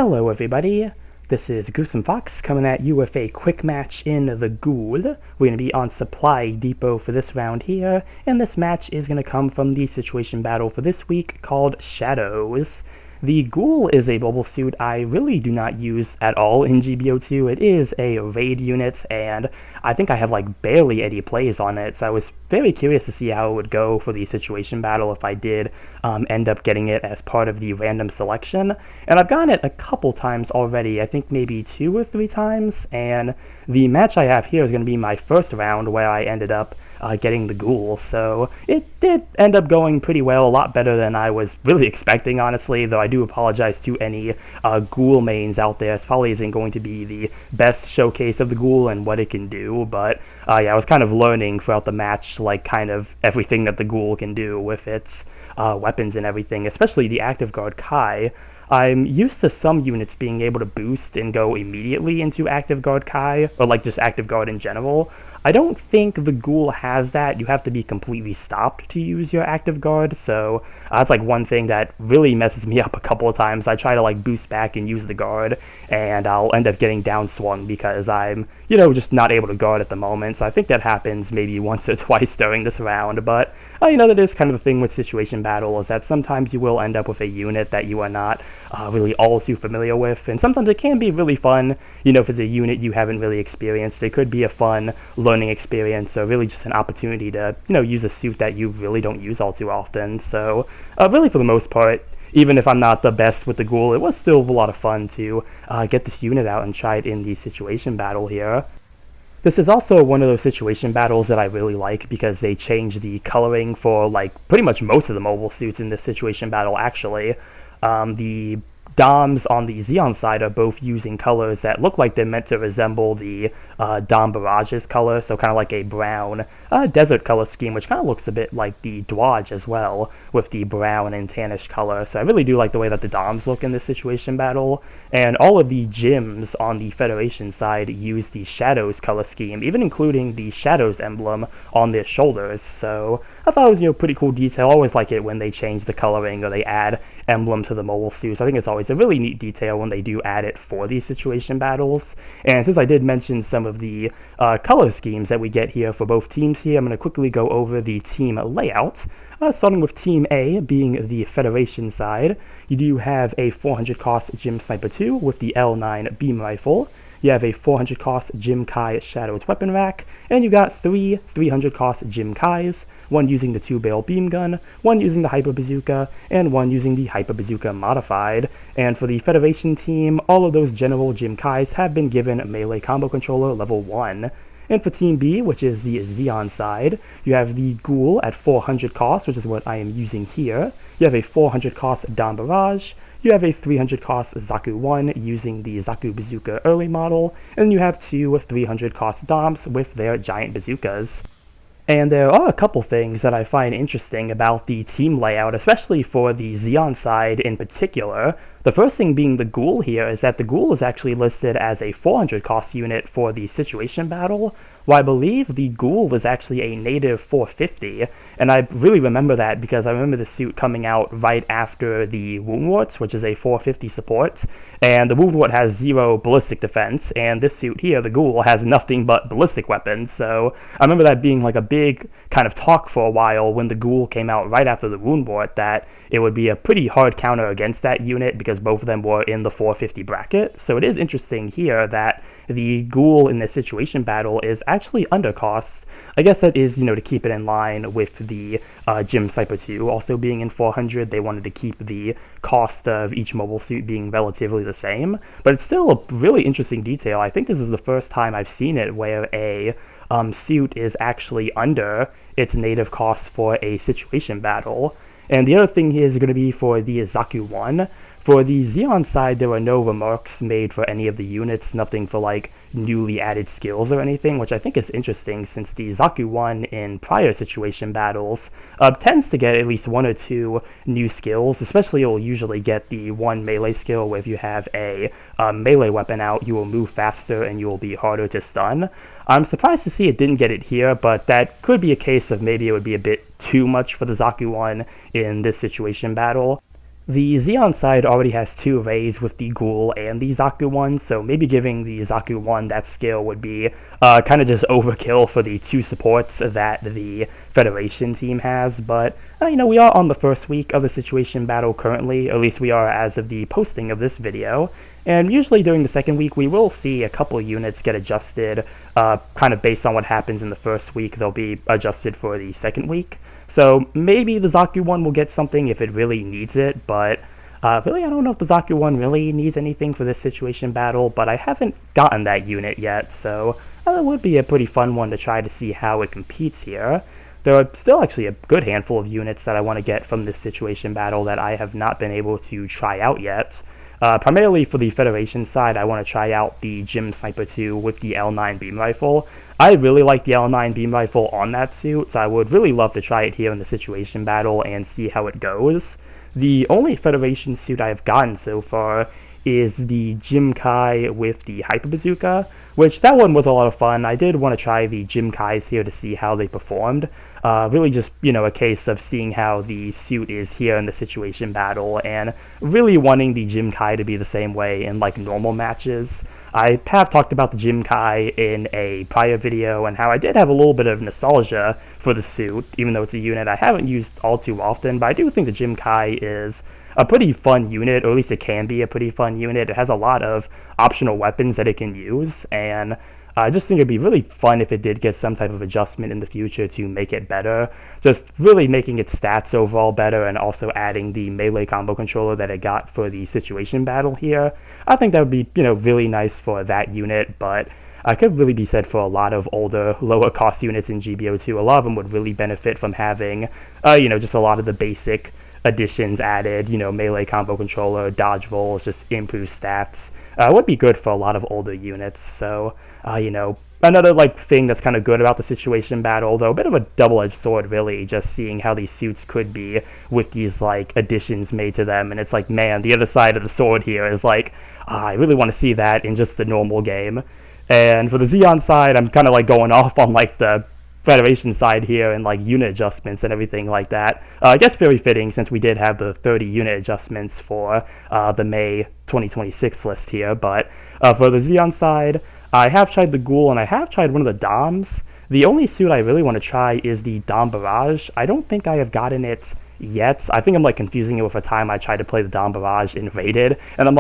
Hello everybody, this is Gruesome Fox coming at you with a quick match in the Ghoul. We're going to be on Supply Depot for this round here, and this match is going to come from the situation battle for this week called Shadows. The Ghoul is a mobile suit I really do not use at all in GBO2. It is a raid unit, and I think I have like barely any plays on it, so I was very curious to see how it would go for the situation battle if I did end up getting it as part of the random selection. And I've gotten it a couple times already, I think maybe 2 or 3 times, and the match I have here is going to be my first round where I ended up getting the Ghoul, so it did end up going pretty well, a lot better than I was really expecting, honestly, though I do apologize to any Ghoul mains out there. This probably isn't going to be the best showcase of the Ghoul and what it can do, but yeah, I was kind of learning throughout the match, like, kind of everything that the Ghoul can do with its weapons and everything, especially the Active Guard Kai. I'm used to some units being able to boost and go immediately into Active Guard Kai, or like just Active Guard in general. I don't think the Ghoul has that. You have to be completely stopped to use your Active Guard, so that's like one thing that really messes me up a couple of times. I try to like boost back and use the guard, and I'll end up getting downswung because I'm, just not able to guard at the moment. So I think that happens maybe once or twice during this round, but that is kind of the thing with situation battle, is that sometimes you will end up with a unit that you are not really all too familiar with, and sometimes it can be really fun, if it's a unit you haven't really experienced. It could be a fun learning experience, or really just an opportunity to, use a suit that you really don't use all too often. So, really for the most part, even if I'm not the best with the Ghoul, it was still a lot of fun to get this unit out and try it in the situation battle here. This is also one of those situation battles that I really like because they change the coloring for like pretty much most of the mobile suits in this situation battle, actually. The Doms on the Xeon side are both using colors that look like they're meant to resemble the Dom Barrage's color, so kind of like a brown desert color scheme, which kind of looks a bit like the Dwaj as well, with the brown and tannish color. So I really do like the way that the Doms look in this situation battle, and all of the gyms on the Federation side use the Shadows color scheme, even including the Shadows emblem on their shoulders. So I thought it was pretty cool detail. I always like it when they change the coloring or they add emblem to the mobile suits. I think it's always a really neat detail when they do add it for these situation battles. And since I did mention some of the color schemes that we get here for both teams here, I'm going to quickly go over the team layout. Starting with Team A being the Federation side, you do have a 400 cost Gym Sniper 2 with the L9 beam rifle. You have a 400 cost Jim Kai Shadows weapon rack, and you got 3 300 cost Jim Kais, one using the 2-barrel beam gun, one using the Hyper Bazooka, and one using the Hyper Bazooka modified. And for the Federation team, all of those general Jim Kais have been given melee combo controller level 1. And for Team B, which is the Xeon side, you have the Ghoul at 400 cost, which is what I am using here. You have a 400 cost Dom Barrage. You have a 300 cost Zaku 1 using the Zaku Bazooka early model, and you have 2 300 cost Doms with their giant bazookas. And there are a couple things that I find interesting about the team layout, especially for the Xeon side in particular. The first thing being the Ghoul here is that the Ghoul is actually listed as a 400 cost unit for the situation battle, while I believe the Ghoul is actually a native 450, and I really remember that because I remember the suit coming out right after the Woundwort, which is a 450 support, and the Woundwort has 0 ballistic defense, and this suit here, the Ghoul, has nothing but ballistic weapons. So I remember that being like a big kind of talk for a while when the Ghoul came out right after the Woundwort, that it would be a pretty hard counter against that unit because both of them were in the 450 bracket. So it is interesting here that the Ghoul in this situation battle is actually undercost. I guess that is, to keep it in line with the Gym Sniper 2 also being in 400. They wanted to keep the cost of each mobile suit being relatively the same, but it's still a really interesting detail. I think this is the first time I've seen it where a suit is actually under its native cost for a situation battle. And the other thing here is going to be for the Zaku 1. For the Xeon side, there were no remarks made for any of the units, nothing for like newly added skills or anything, which I think is interesting since the Zaku 1 in prior situation battles tends to get at least 1 or 2 new skills. Especially you'll usually get the 1 melee skill where if you have a melee weapon out, you will move faster and you will be harder to stun. I'm surprised to see it didn't get it here, but that could be a case of maybe it would be a bit too much for the Zaku 1 in this situation battle. The Xeon side already has two Rays with the Ghoul and the Zaku one, so maybe giving the Zaku one that skill would be kind of just overkill for the two supports that the Federation team has, but we are on the first week of the situation battle currently, or at least we are as of the posting of this video, and usually during the second week we will see a couple units get adjusted, kind of based on what happens in the first week, they'll be adjusted for the second week. So maybe the Zaku one will get something if it really needs it, but really I don't know if the Zaku one really needs anything for this situation battle, but I haven't gotten that unit yet, so it would be a pretty fun one to try to see how it competes here. There are still actually a good handful of units that I want to get from this situation battle that I have not been able to try out yet. Primarily for the Federation side, I want to try out the Gym Sniper 2 with the L9 beam rifle. I really like the L9 beam rifle on that suit, so I would really love to try it here in the situation battle and see how it goes. The only Federation suit I have gotten so far is the Jim-Kai with the Hyper Bazooka, which that one was a lot of fun. I did want to try the Jim-Kais here to see how they performed. Really just, a case of seeing how the suit is here in the situation battle, and really wanting the Jim-Kai to be the same way in, normal matches. I have talked about the Jim-Kai in a prior video, and how I did have a little bit of nostalgia for the suit, even though it's a unit I haven't used all too often, but I do think the Jim-Kai is a pretty fun unit, or at least it can be a pretty fun unit. It has a lot of optional weapons that it can use, and I just think it'd be really fun if it did get some type of adjustment in the future to make it better. Just really making its stats overall better, and also adding the melee combo controller that it got for the situation battle here. I think that would be, really nice for that unit, but it could really be said for a lot of older, lower cost units in GBO2. A lot of them would really benefit from having, just a lot of the basic additions added, melee combo controller, dodge rolls, just improved stats. Would be good for a lot of older units, so another thing that's kind of good about the situation battle, though a bit of a double-edged sword really, just seeing how these suits could be with these additions made to them, and it's man, the other side of the sword here is I really want to see that in just the normal game. And for the Xeon side, I'm kind of going off on the Federation side here, and unit adjustments and everything like that. I guess very fitting since we did have the 30 unit adjustments for the May 2026 list here, but for the Xeon side, I have tried the Ghoul, and I have tried one of the Doms. The only suit I really want to try is the Dom Barrage. I don't think I have gotten it yet. I think I'm confusing it with a time I tried to play the Dom Barrage in Rated, and I'm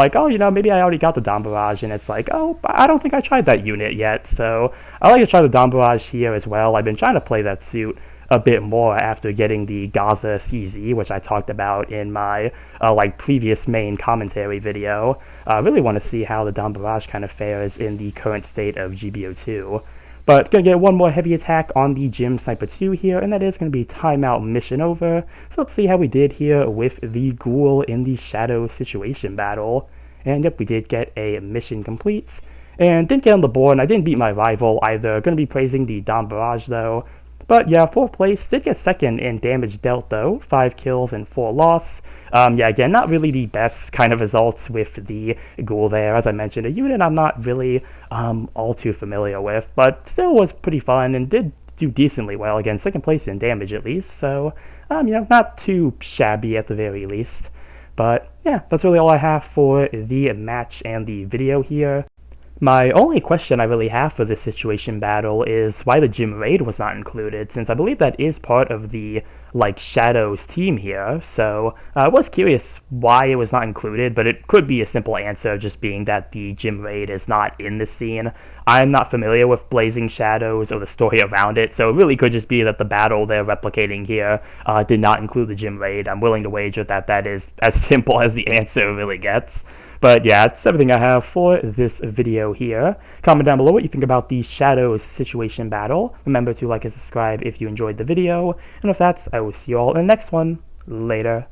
maybe I already got the Dom Barrage, and it's oh, I don't think I tried that unit yet, so I like to try the Dom Barrage here as well. I've been trying to play that suit a bit more after getting the Gaza CZ, which I talked about in my previous main commentary video. I really want to see how the Dom Barrage kind of fares in the current state of GBO2. But gonna get one more heavy attack on the Gym Sniper 2 here, and that is gonna be timeout mission over. So let's see how we did here with the Ghoul in the Shadow situation battle. And yep, we did get a mission complete. And didn't get on the board, and I didn't beat my rival either. Gonna be praising the Dom Barrage though. But yeah, 4th place, did get 2nd in damage dealt though, 5 kills and 4 loss. Yeah, again, not really the best kind of results with the Ghoul there. As I mentioned, a unit I'm not really all too familiar with, but still was pretty fun and did do decently well. Again, 2nd place in damage at least, so, not too shabby at the very least. But yeah, that's really all I have for the match and the video here. My only question I really have for this situation battle is why the Gym Raid was not included, since I believe that is part of the, Shadows team here, so I was curious why it was not included, but it could be a simple answer just being that the Gym Raid is not in this scene. I'm not familiar with Blazing Shadows or the story around it, so it really could just be that the battle they're replicating here did not include the Gym Raid. I'm willing to wager that that is as simple as the answer really gets. But yeah, that's everything I have for this video here. Comment down below what you think about the Shadows situation battle. Remember to like and subscribe if you enjoyed the video. And with that, I will see you all in the next one. Later.